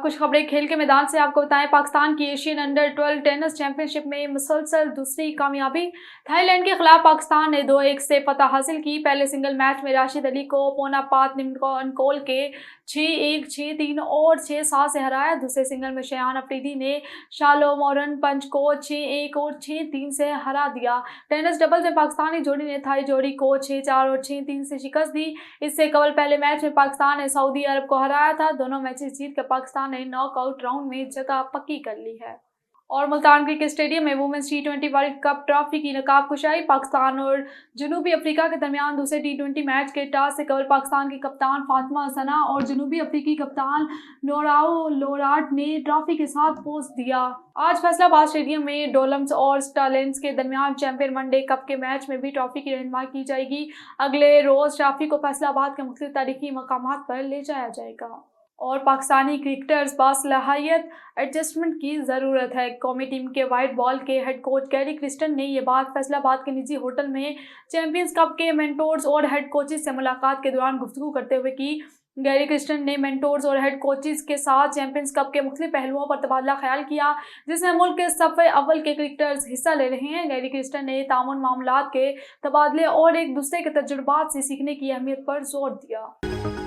कुछ खबरें खेल के मैदान से आपको बताएं। पाकिस्तान की एशियन अंडर 12 टेनिस चैंपियनशिप में मुसलसल दूसरी कामयाबी। थाईलैंड के खिलाफ पाकिस्तान ने 2-1 से फतह हासिल की। पहले सिंगल मैच में राशिद अली को पोनापात निमकोल के 6-1, 6-3 और 6-7 से हराया। दूसरे सिंगल में शयान अफरीदी ने शालोमोरन पंच को 6-1 और 6-3 से हरा दिया। टेनिस डबल्स में पाकिस्तानी जोड़ी ने थाई जोड़ी को 6-4 और 6-3 से शिकस्त दी। इससे कबल पहले मैच में पाकिस्तान ने सऊदी अरब को हराया था। दोनों मैचेस जीत कर पाकिस्तान ने नॉकआउट राउंड में जगह पक्की कर ली है। और मुल्तान क्रिकेट स्टेडियम में women's T20 world cup trophy की नकाब कुशाई। पाकिस्तान और जनूबी अफ्रीका के दरमियान दूसरे T20 मैच के टॉस से कबल पाकिस्तान की कप्तान फातिमा सना और जनूबी अफ्रीकी कप्तान नोराओ लोराट ने ट्रॉफी के साथ पोज दिया। आज फैसलाबाद स्टेडियम में डोलम्स और स्टारलेंड्स के दरमियान चैंपियन वनडे कप के मैच में भी ट्रॉफी की रहनुमाई की जाएगी। अगले रोज ट्रॉफी को फैसलाबाद के मुख्तलिफ तारीखी मकामात पर ले जाया जाएगा। और पाकिस्तानी क्रिकेटर्स बासलाहियत एडजस्टमेंट की ज़रूरत है। कौमी टीम के वाइट बॉल के हेड कोच गैरी क्रिस्टन ने यह बात फैसलाबाद के निजी होटल में चैंपियंस कप के मेंटोर्स और हेड कोचेस से मुलाकात के दौरान गुफ्तगू करते हुए की। गैरी क्रिस्टन ने मेंटोर्स और हेड कोचेस के साथ चैंपियंस कप के मुख्तलिफ पहलुओं पर तबादला ख्याल किया, जिसमें मुल्क के सफ़े अव्वल के क्रिकेटर्स हिस्सा ले रहे हैं। गैरी क्रिस्टन ने तामुन मामलात के तबादले और एक दूसरे के तजुर्बात से सीखने की अहमियत पर जोर दिया।